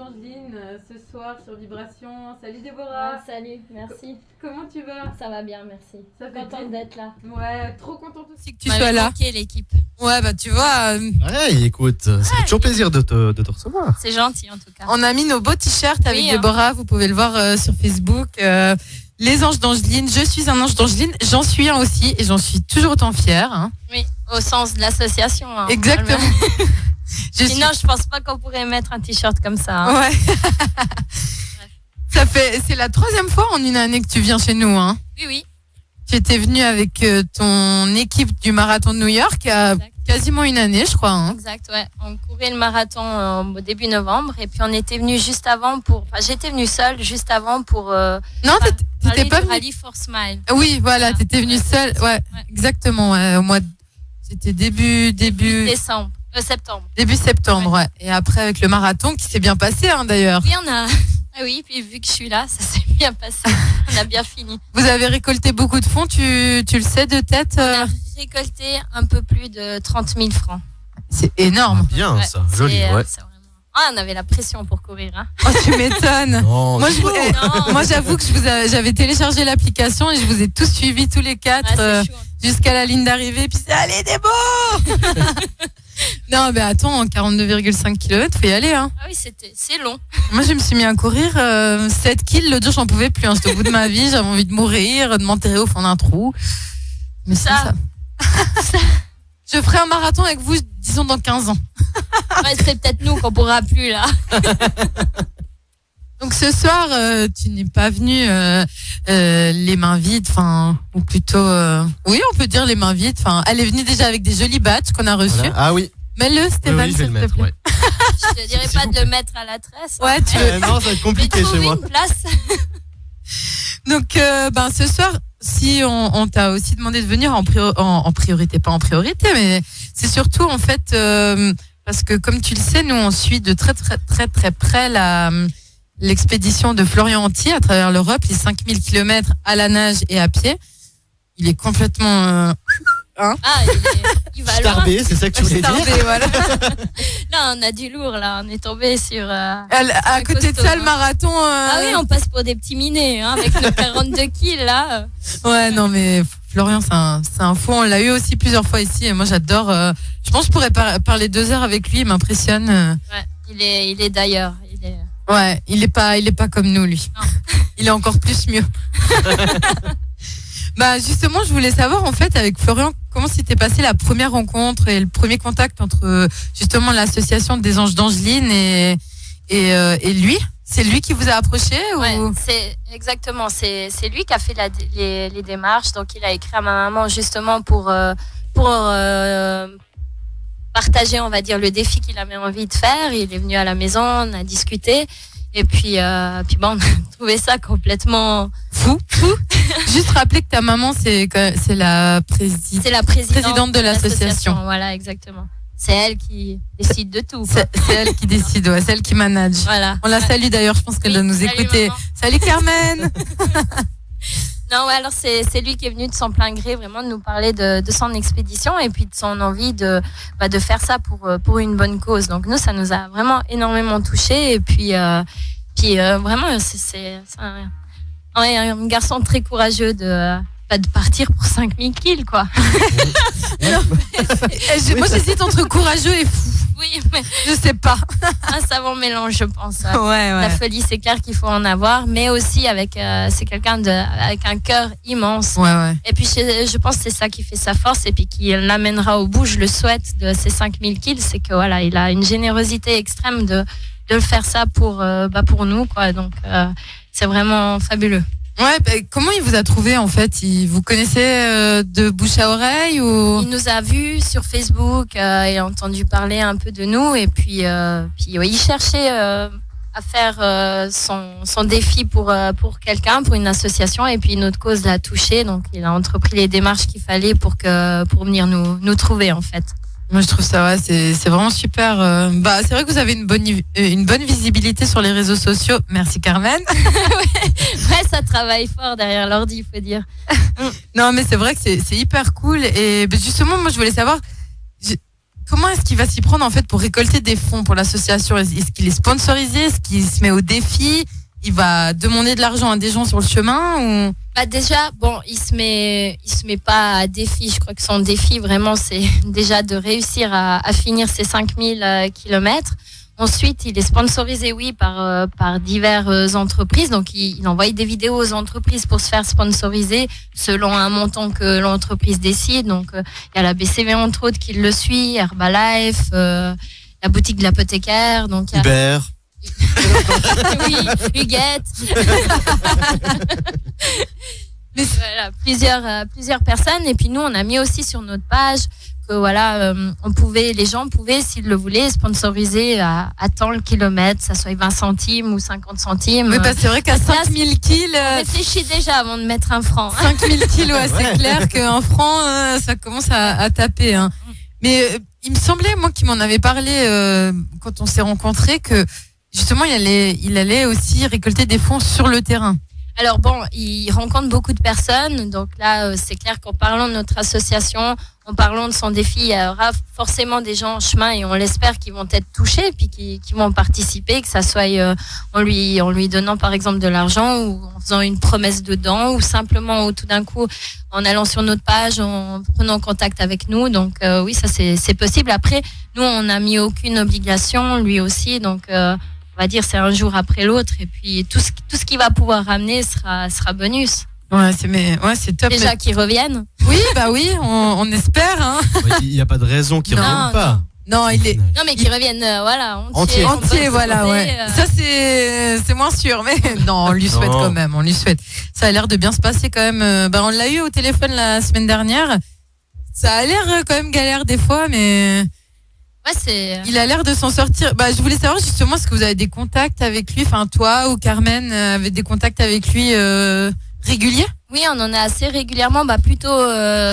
d'Angeline ce soir sur Vibration. Salut Déborah. Salut, merci. Comment tu vas? Ça va bien, merci. Ça fait Contente d'être là. Ouais, trop contente aussi que tu Tu sois là. manqué l'équipe. Ouais, bah tu vois, Ouais, écoute, ça fait toujours plaisir de te recevoir. C'est gentil en tout cas. on a mis nos beaux t-shirts avec Oui, Déborah. Vous pouvez le voir sur Facebook. Les anges d'Angeline. Je suis un ange d'Angeline. J'en suis un aussi et j'en suis toujours autant fière. Hein. Oui, au sens de l'association. Hein, Exactement. Sinon, je pense pas qu'on pourrait mettre un t-shirt comme ça. Hein. Ouais. C'est la 3e fois en une année que tu viens chez nous. Hein. Oui, oui. Tu étais venue avec ton équipe du marathon de New York il y a quasiment une année, je crois. Hein. Exact, ouais. On courait le marathon au début novembre et puis on était venu juste avant j'étais venue seule juste avant pour Non, t'étais pas du venue. Rally for Smile. Oui, voilà, t'étais venue seule. Ouais, Ouais. exactement. Ouais, au mois c'était début Décembre, septembre. début septembre. Ouais. Et après avec le marathon qui s'est bien passé hein, d'ailleurs. Oui, on a. Ah oui, puis vu que je suis là, ça s'est bien passé. On a bien fini. Vous avez récolté beaucoup de fonds, tu le sais de tête. On a récolté un peu plus de 30 000 francs. C'est énorme. Bien Ouais, ça, joli. c'est, Ouais. c'est vraiment... Ah, on avait la pression pour courir. Hein. Oh, tu m'étonnes. Non, Moi, Non. moi, j'avoue que j'avais téléchargé l'application et je vous ai tous suivis tous les 4 Ah, c'est chaud. jusqu'à la ligne d'arrivée. Puis c'est allez Débo. Non, mais attends, en 42,5 km, faut y aller. Hein. Ah oui, c'est long. Moi, je me suis mis à courir 7 kills. L'autre jour, j'en pouvais plus. Hein. J'étais au bout de ma vie. J'avais envie de mourir, de m'enterrer au fond d'un trou. Mais Ça. Je ferai un marathon avec vous, disons, dans 15 ans. Ouais, c'est peut-être nous qu'on pourra plus là. Donc, ce soir, tu n'es pas venu les mains vides. Enfin, ou plutôt... oui, on peut dire les mains vides. Enfin, elle est venue déjà avec des jolis badges qu'on a reçus. voilà. Ah oui, Mets-le, oui, Stéphane, oui, je vais le s'il te mettre. plaît. Ouais. Je te dirais S'il pas vous de le mettre à la tresse. hein. Ouais, tu veux. Non, ça va être compliqué Mais chez trouver moi. une place. Donc, ce soir, si on t'a aussi demandé de venir en priorité, pas en priorité, mais c'est surtout en fait parce que comme tu le sais, nous on suit de très très très très près l'expédition de Florian Anti à travers l'Europe, les 5000 km à la nage et à pied. Il est complètement Ah, il va loin. Starbé, c'est ça que tu voulais dire? starbé, voilà. Là, on a du lourd là. On est tombé sur. À côté de costaud, ça, le hein. marathon. Ah oui, on passe pour des petits minés hein, avec nos 42 kilos là. Ouais, non, mais Florian, c'est un fou. On l'a eu aussi plusieurs fois ici et moi j'adore. Je pense que je pourrais parler 2 heures avec lui, il m'impressionne. Ouais, il est d'ailleurs. Ouais, il est pas comme nous, lui. Non. Il est encore plus mieux. Bah, justement, je voulais savoir, en fait, avec Florian, comment s'était passée la première rencontre et le premier contact entre, justement, l'association des Anges d'Angeline et lui? C'est lui qui vous a approché Ouais, ou... c'est exactement. C'est lui qui a fait les démarches. Donc, il a écrit à ma maman justement pour partager, on va dire, le défi qu'il avait envie de faire. Il est venu à la maison, on a discuté. Et puis bon, on a trouvé ça complètement Fou. Juste rappeler que ta maman, c'est la présidente. C'est la Présidente de l'association. Voilà, exactement. C'est elle qui décide de tout. quoi. C'est elle qui décide, ouais, c'est elle qui manage. Voilà. On la salue d'ailleurs, je pense qu'elle doit nous Salut, écouter. maman. Salut Carmen. Non, ouais, alors c'est lui qui est venu de son plein gré, vraiment de nous parler de son expédition et puis de son envie de faire ça pour une bonne cause. Donc nous, ça nous a vraiment énormément touchés et puis vraiment, c'est un garçon très courageux de partir pour 5000 kills, quoi. Moi, j'hésite entre courageux et fou. Oui, mais Je sais pas. un savant mélange, je pense. Ouais. La folie, c'est clair qu'il faut en avoir, mais aussi c'est quelqu'un avec un cœur immense. Ouais. Et puis, je pense que c'est ça qui fait sa force et puis qui l'amènera au bout, je le souhaite, de ces 5000 kills. C'est que voilà, il a une générosité extrême de le faire ça pour nous, quoi. Donc, c'est vraiment fabuleux. Ouais, comment il vous a trouvé en fait? Vous connaissez de bouche à oreille ou... Il nous a vus sur Facebook, il a entendu parler un peu de nous et puis ouais, il cherchait à faire son défi pour quelqu'un, pour une association et puis notre cause l'a touché, donc il a entrepris les démarches qu'il fallait pour venir nous trouver en fait. Moi, je trouve ça, ouais, c'est vraiment super. C'est vrai que vous avez une bonne visibilité sur les réseaux sociaux. Merci, Carmen. Ouais, ça travaille fort derrière l'ordi, il faut dire. Non, mais c'est vrai que c'est hyper cool. Et justement, moi, je voulais savoir comment est-ce qu'il va s'y prendre en fait pour récolter des fonds pour l'association? Est-ce qu'il est sponsorisé? Est-ce qu'il se met au défi? Il va demander de l'argent à des gens sur le chemin ou... Déjà, il se met pas à défi. Je crois que son défi vraiment, c'est déjà de réussir à finir ses 5000 kilomètres. Ensuite, il est sponsorisé, oui, par diverses entreprises. Donc, il envoie des vidéos aux entreprises pour se faire sponsoriser selon un montant que l'entreprise décide. Donc, il y a la BCV, entre autres, qui le suit, Herbalife, la boutique de l'apothicaire. Donc, Uber. Oui, Huguette. Mais voilà, plusieurs personnes. Et puis, nous, on a mis aussi sur notre page que les gens pouvaient, s'ils le voulaient, sponsoriser à tant le kilomètre, ça soit 20 centimes ou 50 centimes. Oui, parce que c'est vrai qu'à 5000 kills. On réfléchit déjà avant de mettre un franc. 5000 kills, c'est clair qu'un franc, ça commence à taper. Hein. Mais il me semblait, moi, qu'il m'en avait parlé quand on s'est rencontrés, que justement, il allait aussi récolter des fonds sur le terrain. Alors il rencontre beaucoup de personnes, donc là c'est clair qu'en parlant de notre association, en parlant de son défi, il y aura forcément des gens en chemin et on l'espère qu'ils vont être touchés puis qui vont participer, que ça soit en lui donnant par exemple de l'argent ou en faisant une promesse dedans ou simplement ou tout d'un coup en allant sur notre page, en prenant contact avec nous. Donc oui, ça c'est possible. Après, nous on n'a mis aucune obligation, lui aussi, donc on va dire c'est un jour après l'autre et puis tout ce qu'il va pouvoir ramener sera bonus. Ouais, c'est top. Déjà qu'ils reviennent. Oui, on espère. Hein. Il n'y a pas de raison qu'ils ne reviennent pas. Non, mais qu'ils reviennent, entier. Voilà, ouais. Ça, c'est moins sûr, mais non, on lui souhaite quand même. On lui souhaite. Ça a l'air de bien se passer quand même. On l'a eu au téléphone la semaine dernière. Ça a l'air quand même galère des fois, mais. Ouais, il a l'air de s'en sortir. Je voulais savoir justement, est-ce que vous avez des contacts avec lui, enfin toi ou Carmen avez des contacts avec lui réguliers? Oui, on en a assez régulièrement, plutôt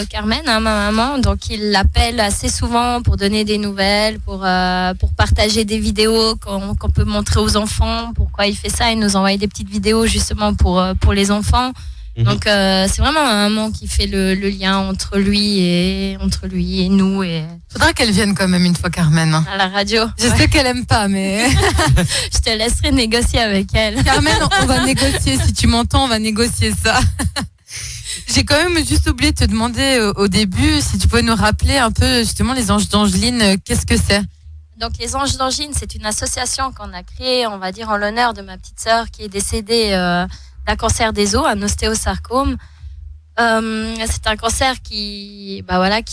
Carmen, ma maman. Donc il l'appelle assez souvent pour donner des nouvelles, pour partager des vidéos qu'on peut montrer aux enfants. Pourquoi il fait ça? Il nous envoie des petites vidéos justement pour les enfants. Donc c'est vraiment un maman qui fait le lien entre lui et nous. Et faudra qu'elle vienne quand même une fois, Carmen. À la radio. Je sais qu'elle aime pas, mais je te laisserai négocier avec elle. Carmen, on va négocier. Si tu m'entends, on va négocier ça. J'ai quand même juste oublié de te demander au début si tu pouvais nous rappeler un peu justement les Anges d'Angeline. Qu'est-ce que c'est? Donc les Anges d'Angeline, c'est une association qu'on a créée, on va dire en l'honneur de ma petite sœur qui est décédée d'un cancer des os, un ostéosarcome. C'est un cancer qui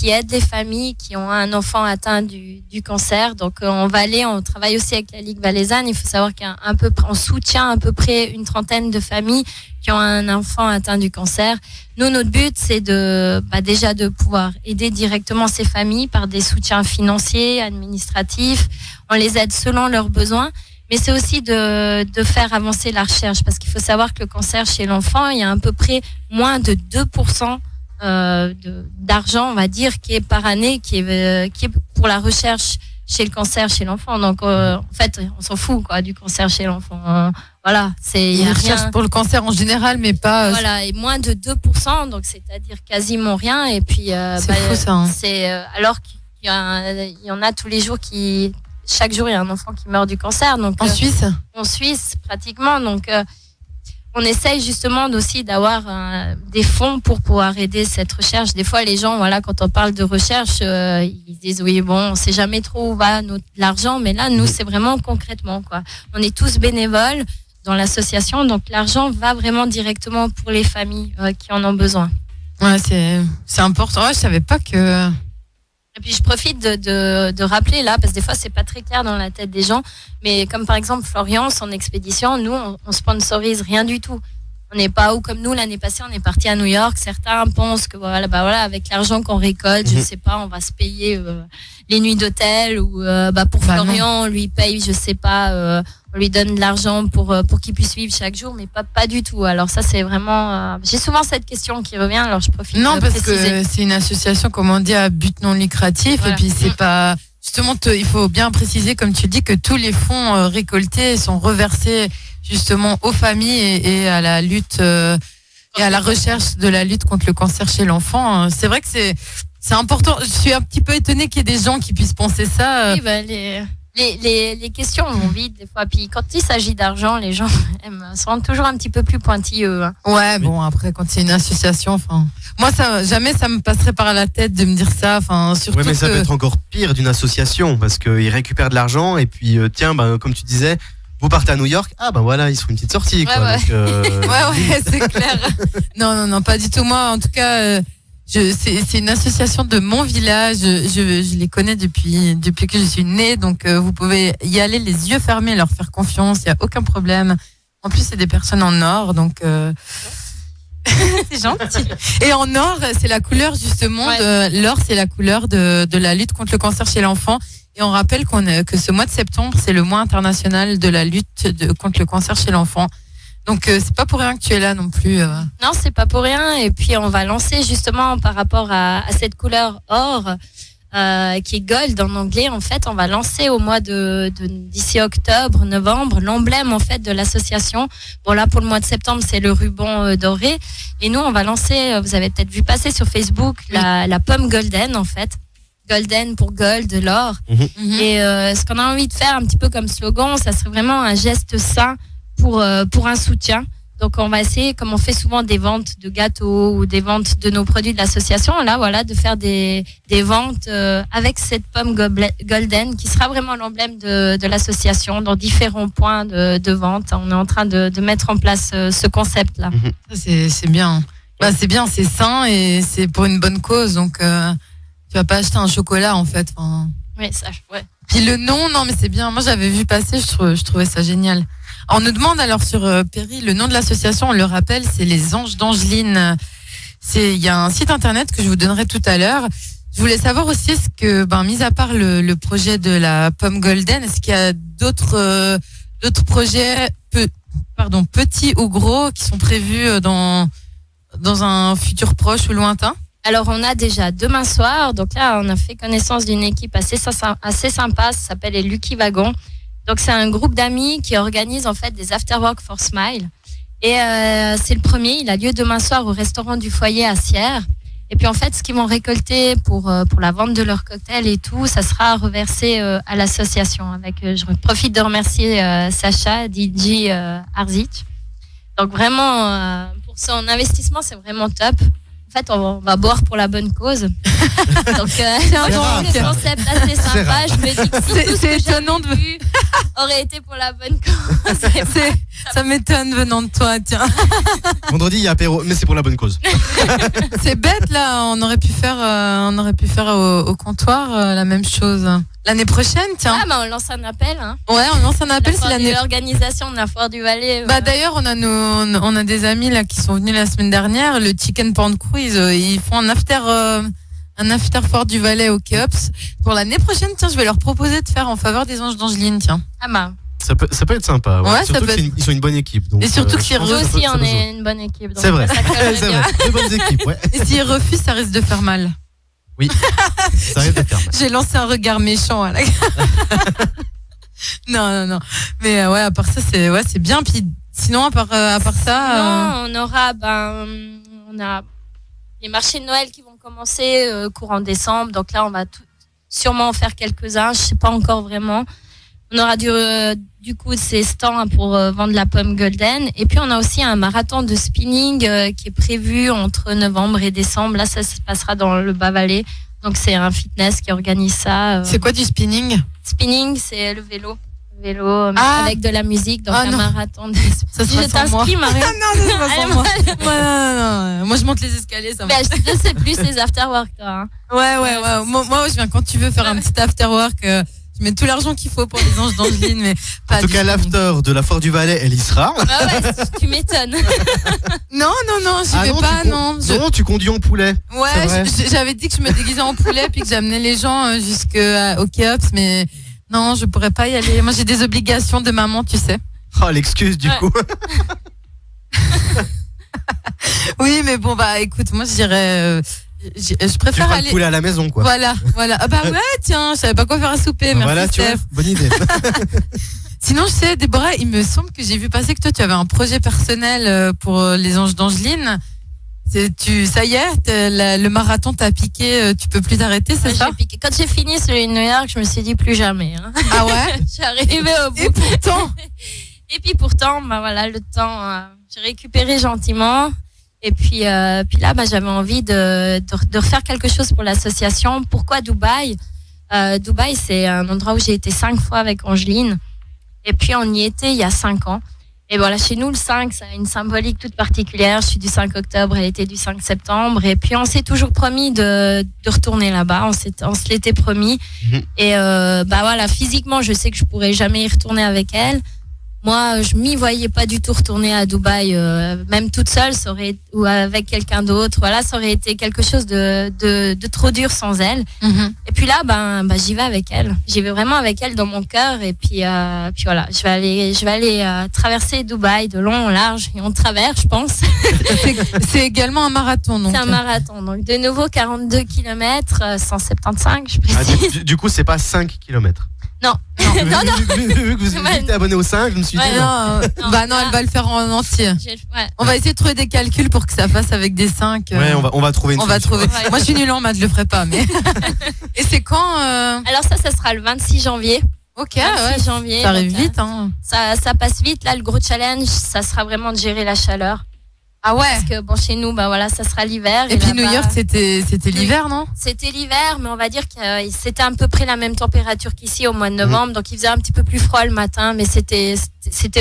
aide les familles qui ont un enfant atteint du cancer. Donc en Valais, on travaille aussi avec la Ligue valaisanne. Il faut savoir qu'on soutient à peu près une trentaine de familles qui ont un enfant atteint du cancer. Nous, notre but, c'est déjà de pouvoir aider directement ces familles par des soutiens financiers, administratifs. On les aide selon leurs besoins. Mais c'est aussi de faire avancer la recherche, parce qu'il faut savoir que le cancer chez l'enfant, il y a à peu près moins de 2% d'argent, on va dire, qui est par année, qui est pour la recherche chez le cancer chez l'enfant. Donc, en fait, on s'en fout du cancer chez l'enfant. Il y a recherche rien. Pour le cancer en général, mais pas. Voilà, et moins de 2%, donc c'est-à-dire quasiment rien. Et puis, c'est fou ça. Hein. Alors qu'il y en a tous les jours qui. Chaque jour, il y a un enfant qui meurt du cancer. Donc, en Suisse? En Suisse, pratiquement. Donc, on essaye justement aussi d'avoir des fonds pour pouvoir aider cette recherche. Des fois, les gens, quand on parle de recherche, ils disent oui, on ne sait jamais trop où va l'argent. Mais là, nous, c'est vraiment concrètement, quoi. On est tous bénévoles dans l'association. Donc, l'argent va vraiment directement pour les familles qui en ont besoin. Ouais, c'est important. Ouais, je savais pas que... Et puis je profite de rappeler là, parce que des fois c'est pas très clair dans la tête des gens, mais comme par exemple Florian, son expédition, nous on sponsorise rien du tout. On n'est pas où comme nous l'année passée, on est parti à New York. Certains pensent que avec l'argent qu'on récolte, je sais pas, on va se payer les nuits d'hôtel ou pour Florian, on lui paye, je sais pas, on lui donne de l'argent pour qu'il puisse vivre chaque jour, mais pas du tout. Alors ça c'est vraiment, j'ai souvent cette question qui revient, alors je profite de préciser. préciser. Que c'est une association, comme on dit, à but non lucratif, voilà. Et puis c'est pas justement, il faut bien préciser, comme tu dis, que tous les fonds récoltés sont reversés justement aux familles et à la lutte et à la recherche de la lutte contre le cancer chez l'enfant. C'est vrai que c'est important. Je suis un petit peu étonnée qu'il y ait des gens qui puissent penser ça. Oui, bah, les questions vont vite des fois. Puis quand il s'agit d'argent, les gens se rendent toujours un petit peu plus pointilleux. Hein. Ouais, bon, après, quand c'est une association, enfin, moi, jamais ça me passerait par la tête de me dire ça. Enfin, surtout Ouais, mais ça peut être encore pire d'une association parce qu'ils récupèrent de l'argent et puis, tiens, comme tu disais, vous partez à New York, voilà, ils se font une petite sortie. Quoi, Ouais. donc, Ouais, c'est clair. Non, pas du tout. Moi, en tout cas, c'est une association de mon village. Je les connais depuis que je suis née. Donc, vous pouvez y aller les yeux fermés, leur faire confiance. Il n'y a aucun problème. En plus, c'est des personnes en or. Donc, c'est gentil. Et en or, c'est la couleur justement l'or, c'est la couleur de la lutte contre le cancer chez l'enfant. Et on rappelle que ce mois de septembre, c'est le mois international de la lutte contre le cancer chez l'enfant. Donc c'est pas pour rien que tu es là non plus. Non, c'est pas pour rien. Et puis on va lancer justement par rapport à cette couleur or qui est gold en anglais. En fait, on va lancer au mois d'ici octobre, novembre, l'emblème en fait de l'association. Bon là pour le mois de septembre, c'est le ruban doré. Et nous, on va lancer. Vous avez peut-être vu passer sur Facebook la pomme golden en fait. Golden pour gold, l'or. Et ce qu'on a envie de faire un petit peu comme slogan, ça serait vraiment un geste sain pour un soutien. Donc on va essayer, comme on fait souvent des ventes de gâteaux ou des ventes de nos produits de l'association, là voilà, de faire des ventes avec cette pomme golden qui sera vraiment l'emblème de l'association dans différents points de vente. On est en train de mettre en place ce concept là. C'est bien. Bah, c'est bien, c'est sain et c'est pour une bonne cause. Donc tu vas pas acheter un chocolat en fait. Enfin... Oui, ça, ouais. Puis le nom, non mais c'est bien. Moi j'avais vu passer, je trouvais ça génial. On nous demande alors sur Perry, le nom de l'association, on le rappelle, c'est les Anges d'Angeline. Il y a un site internet que je vous donnerai tout à l'heure. Je voulais savoir aussi, est-ce que, mis à part le projet de la pomme golden, est-ce qu'il y a d'autres projets, petits ou gros, qui sont prévus dans un futur proche ou lointain? Alors, on a déjà demain soir. Donc là, on a fait connaissance d'une équipe assez sympa. Ça s'appelle les Lucky Wagons. Donc, c'est un groupe d'amis qui organise en fait des after-work for Smile. Et c'est le premier. Il a lieu demain soir au restaurant du Foyer à Sierre. Et puis, en fait, ce qu'ils vont récolter pour la vente de leurs cocktails et tout, ça sera reversé à l'association. Je profite de remercier Sacha, DJ Arzic. Donc, vraiment, pour son investissement, c'est vraiment top. En fait, on va boire pour la bonne cause. Donc, le concept assez sympa. Je me dis que si tout ce que étonnant j'ai vu aurait été pour la bonne cause. Ça m'étonne venant de toi, tiens. Vendredi, il y a apéro, mais c'est pour la bonne cause. C'est bête, là. On aurait pu faire au comptoir la même chose. L'année prochaine, tiens. On lance un appel. Hein. Ouais, on lance un appel. C'est l'organisation de la Foire du Valais. D'ailleurs, on a des amis là qui sont venus la semaine dernière. Le Chicken Pound Cruise, ils font un after Foire du Valais au Kéops. Pour l'année prochaine, tiens, je vais leur proposer de faire en faveur des Anges d'Angeline, tiens. Ça peut être sympa. Ouais, surtout qu'ils sont une bonne équipe. Donc, et surtout que nous aussi, on est une bonne équipe. C'est vrai. C'est vrai. Deux bonnes équipes, ouais. Et s'ils refusent, ça risque de faire mal. Oui, ça risque de faire mal. J'ai lancé un regard méchant à la Non. Mais à part ça, c'est bien. Puis sinon, à part ça... on aura les marchés de Noël qui vont commencer courant décembre. Donc là, on va sûrement en faire quelques-uns. Je sais pas encore vraiment. On aura du coup ces stands pour vendre la pomme golden. Et puis, on a aussi un marathon de spinning qui est prévu entre novembre et décembre. Là, ça se passera dans le Bas-Valais. Donc, c'est un fitness qui organise ça. C'est quoi du spinning? Spinning, c'est le vélo. Avec de la musique, donc un marathon de... Ça je t'inscris, Marie. Non, c'est pas pour moi. Non. Moi, je monte les escaliers, ça va. Je sais plus les after-work, toi. Hein. Ouais. Moi, je viens quand tu veux faire un petit after-work. Je mets tout l'argent qu'il faut pour les Anges d'Angeline, mais pas. En tout cas, l'after de la Foire du Valais, elle y sera. Tu m'étonnes. Non, j'y vais pas, non. Non, tu conduis en poulet. Ouais, j'avais dit que je me déguisais en poulet puis que j'amenais les gens jusqu'au Kéops, mais non, je pourrais pas y aller. Moi, j'ai des obligations de maman, tu sais. Oh, l'excuse du coup. Oui, mais bon, écoute, moi, je dirais... je préfère aller. Le poulet à la maison, quoi. Voilà. Ah ouais, tiens, je savais pas quoi faire à souper. Merci, voilà, tu vois, bonne idée. Sinon, je sais, Déborah, il me semble que j'ai vu passer que toi, tu avais un projet personnel pour les Anges d'Angeline. Ça y est, le marathon t'a piqué, tu peux plus t'arrêter, c'est ça? Quand j'ai fini celui de New York, je me suis dit plus jamais. Hein. Ah ouais? Je suis arrivée au bout. Et pourtant? Et puis pourtant, bah voilà, le temps, j'ai récupéré gentiment. Et puis là, bah, j'avais envie de refaire quelque chose pour l'association. Pourquoi Dubaï? Dubaï, c'est un endroit où j'ai été 5 fois avec Angeline. Et puis on y était il y a 5 ans. Et voilà, chez nous, le 5, ça a une symbolique toute particulière. Je suis du 5 octobre, elle était du 5 septembre. Et puis, on s'est toujours promis de retourner là-bas. On se l'était promis. Et bah voilà, physiquement, je sais que je pourrais jamais y retourner avec elle. Moi, je m'y voyais pas du tout retourner à Dubaï, même toute seule, ou avec quelqu'un d'autre. Voilà, ça aurait été quelque chose de trop dur sans elle. Et puis là, j'y vais avec elle. J'y vais vraiment avec elle dans mon cœur. Et puis voilà, je vais aller traverser Dubaï de long en large. Et on traverse, je pense. C'est également un marathon, donc. C'est un marathon. Donc, de nouveau, 42 km, 175, je précise. Du coup, c'est pas 5 km. Non. Vu que vous êtes abonné au 5, je me suis dit. Non, elle va le faire en entier. On va essayer de trouver des calculs pour que ça fasse avec des 5. Ouais, on va trouver une solution. Moi, je suis nulle en maths, je le ferai pas. Mais... Et c'est quand Alors ça sera le 26 janvier. Ok, 26 janvier. Ça arrive vite. Hein. Ça passe vite. Là, le gros challenge, ça sera vraiment de gérer la chaleur. Ah ouais. Parce que bon, chez nous, voilà, ça sera l'hiver. Et puis New York, c'était l'hiver, non? C'était l'hiver, mais on va dire que c'était à peu près la même température qu'ici au mois de novembre. Donc il faisait un petit peu plus froid le matin, mais c'était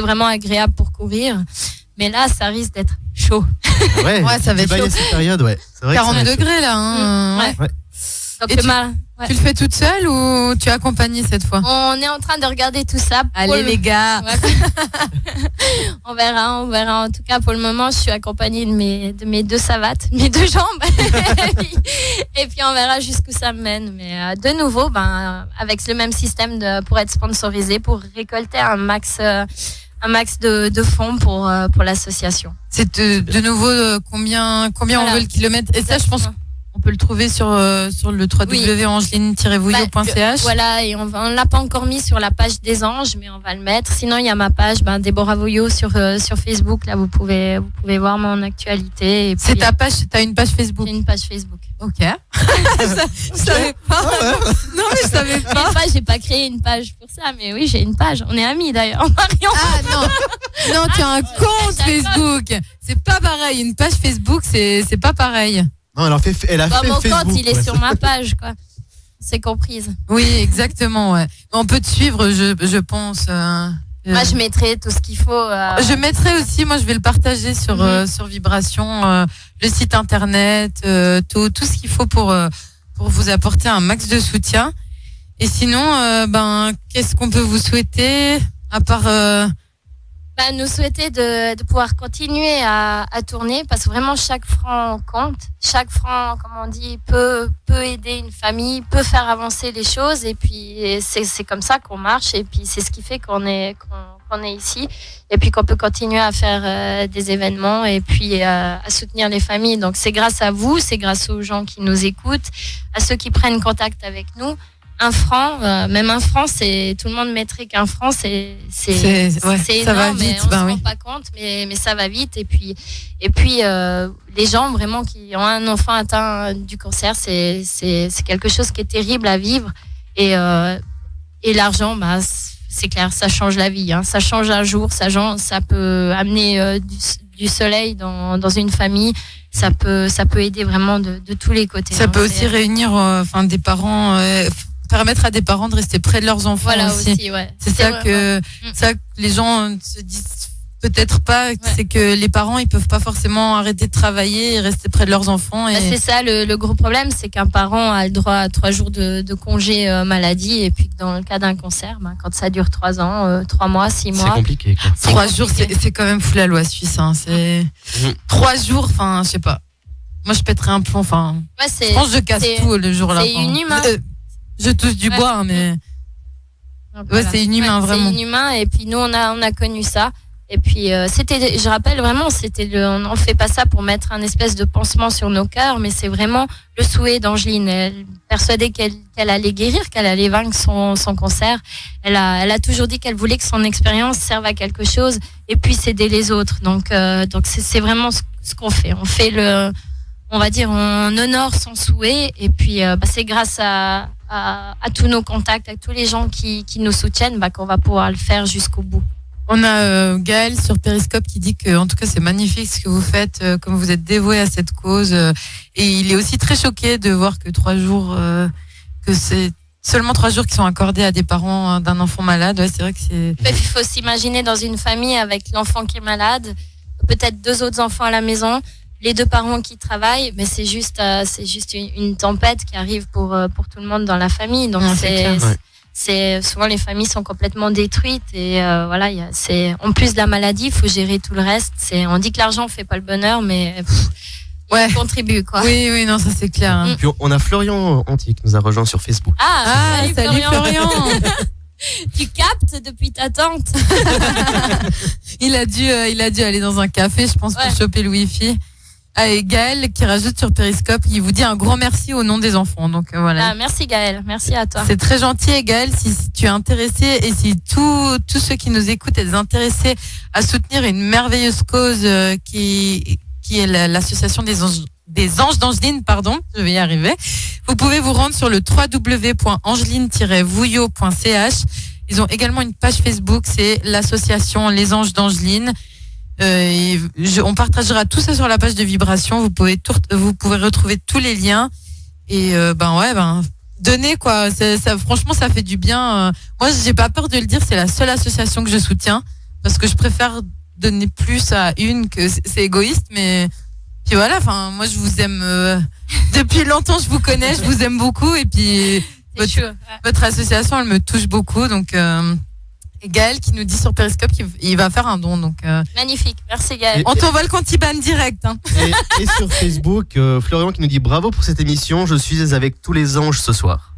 vraiment agréable pour courir. Mais là, ça risque d'être chaud. Ouais, ça va être chaud. Cette période, ouais. C'est vrai 40 degrés là. Hein. Ouais. Donc tu le fais toute seule ou tu es accompagnée cette fois? On est en train de regarder tout ça. Allez les gars. On verra. En tout cas, pour le moment, je suis accompagnée de mes 2 savates, mes 2 jambes. Et puis on verra jusqu'où ça me mène. Mais de nouveau, avec le même système pour être sponsorisé, pour récolter un max de fonds pour l'association. C'est de nouveau combien on veut le kilomètre? Et ça, je pense on peut le trouver sur le www.angeline-vouillot.ch. Voilà, et on l'a pas encore mis sur la page des anges, mais on va le mettre. Sinon, il y a ma page, Déborah Vouillot sur Facebook. Là, vous pouvez voir mon actualité. Et c'est ta page, t'as une page Facebook? J'ai une page Facebook. Ok. Je savais pas. Non, mais je savais pas. J'ai pas créé une page pour ça, mais oui, j'ai une page. On est amis d'ailleurs, Marion. Ah non, tu as un compte Facebook. C'est pas pareil. Une page Facebook, c'est pas pareil. Non, elle a fait mon Facebook. compte, il est sur ma page, quoi. C'est comprise. Oui, exactement, ouais. On peut te suivre, je pense. Moi, je mettrai tout ce qu'il faut. Je mettrai aussi, moi, je vais le partager sur Vibration, le site internet, tout ce qu'il faut pour vous apporter un max de soutien. Et sinon, qu'est-ce qu'on peut vous souhaiter à part nous souhaiter de pouvoir continuer à tourner, parce que vraiment chaque franc compte. Chaque franc, comme on dit, peut aider une famille, peut faire avancer les choses, et puis c'est comme ça qu'on marche, et puis c'est ce qui fait qu'on est ici, et puis qu'on peut continuer à faire des événements, et puis à soutenir les familles. Donc c'est grâce à vous, c'est grâce aux gens qui nous écoutent, à ceux qui prennent contact avec nous. 1 franc, même 1 franc, tout le monde mettrait qu'1 franc, c'est énorme, ça va vite, on se rend pas compte, mais ça va vite. Et puis les gens vraiment qui ont un enfant atteint du cancer, c'est quelque chose qui est terrible à vivre. Et l'argent, c'est clair, ça change la vie. Hein. Ça change un jour, ça peut amener du soleil dans une famille. Ça peut aider vraiment de tous les côtés. Ça peut aussi réunir des parents. Permettre à des parents de rester près de leurs enfants. Voilà aussi. Ouais. C'est ça que les gens se disent peut-être pas, c'est que les parents ils peuvent pas forcément arrêter de travailler et rester près de leurs enfants. Et... c'est ça le gros problème, c'est qu'un parent a le droit à 3 jours de congé maladie, et puis dans le cas d'un cancer, quand ça dure 3 ans, 3 mois, 6 mois. C'est compliqué. 3 jours, c'est quand même fou la loi suisse. Hein. C'est 3 jours, je sais pas. Moi je pèterais un plomb. Je pense que je casse tout le jour là. C'est inhumain. Je touche du bois, mais donc, voilà. c'est inhumain vraiment. C'est inhumain, et puis nous on a connu ça. Et puis je rappelle vraiment, on en fait pas ça pour mettre un espèce de pansement sur nos cœurs, mais c'est vraiment le souhait d'Angeline. Elle persuadée qu'elle allait guérir, qu'elle allait vaincre son cancer. Elle a toujours dit qu'elle voulait que son expérience serve à quelque chose et puisse aider les autres. Donc c'est vraiment ce qu'on fait. On fait on va dire, on honore son souhait et puis c'est grâce à tous nos contacts, à tous les gens qui nous soutiennent, qu'on va pouvoir le faire jusqu'au bout. On a Gaël sur Periscope qui dit que, en tout cas, c'est magnifique ce que vous faites, comme vous êtes dévoué à cette cause. Et il est aussi très choqué de voir que 3 jours, que c'est seulement 3 jours qui sont accordés à des parents d'un enfant malade. Ouais, c'est vrai que c'est. Il faut s'imaginer dans une famille avec l'enfant qui est malade, peut-être 2 autres enfants à la maison, les 2 parents qui travaillent, mais c'est juste une tempête qui arrive pour tout le monde dans la famille. Donc c'est souvent les familles sont complètement détruites et voilà, en plus de la maladie, il faut gérer tout le reste. On dit que l'argent fait pas le bonheur, mais il contribue quoi. Oui, non, ça c'est clair. Hein. Puis on a Florian Anti qui nous a rejoint sur Facebook. Salut Florian. Tu captes depuis ta tente. il a dû aller dans un café, je pense, pour choper le wifi. Et Gaël qui rajoute sur Periscope, il vous dit un grand merci au nom des enfants. Donc voilà. Merci Gaël, merci à toi. C'est très gentil. Et Gaël, si tu es intéressé et si tous ceux qui nous écoutent êtes intéressés à soutenir une merveilleuse cause qui est l'association des anges d'Angeline, je vais y arriver. Vous pouvez vous rendre sur le www.angeline-vouillot.ch. Ils ont également une page Facebook, c'est l'association Les Anges d'Angeline. On partagera tout ça sur la page de Vibration. Vous pouvez retrouver tous les liens et donnez quoi. Ça, franchement, ça fait du bien. Moi, j'ai pas peur de le dire. C'est la seule association que je soutiens parce que je préfère donner plus à une que c'est égoïste. Mais puis voilà. Enfin, moi, je vous aime depuis longtemps. Je vous connais. Je vous aime beaucoup et puis votre association, elle me touche beaucoup. Donc Gaël qui nous dit sur Periscope qu'il va faire un don. Donc, magnifique, merci Gaël. On t'envoie le compte IBAN direct. Hein. Et sur Facebook, Florian qui nous dit bravo pour cette émission, je suis avec tous les anges ce soir.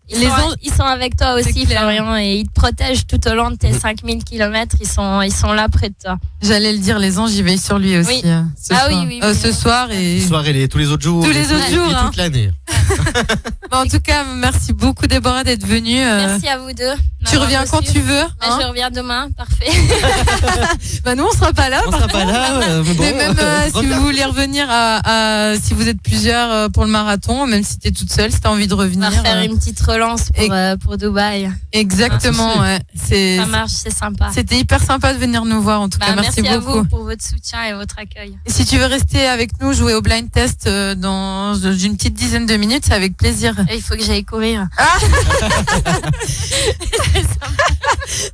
Ils sont avec toi aussi Florian et ils te protègent tout au long de tes 5000 km, ils sont là près de toi. J'allais le dire, les anges, ils veillent sur lui aussi. Ce soir et tous les autres jours. Tous les autres jours. Et toute l'année. En tout cas, merci beaucoup Déborah d'être venue. Merci à vous deux. Tu reviens quand tu veux. Je reviens demain, parfait. Nous, on sera pas là. Mais même si vous voulez revenir, si vous êtes plusieurs pour le marathon, même si tu es toute seule, si tu as envie de revenir. On va faire une petite relance pour Dubaï. Exactement, ça marche, c'est sympa. C'était hyper sympa de venir nous voir en tout cas. Merci beaucoup. À vous pour votre soutien et votre accueil. Et si tu veux rester avec nous, jouer au blind test dans une petite dizaine de minutes, c'est avec plaisir. Et il faut que j'aille courir.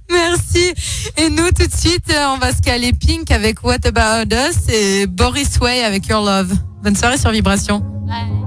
Merci. Et nous, tout de suite, on va se caler Pink avec What About Us et Boris Way avec Your Love. Bonne soirée sur Vibration. Bye.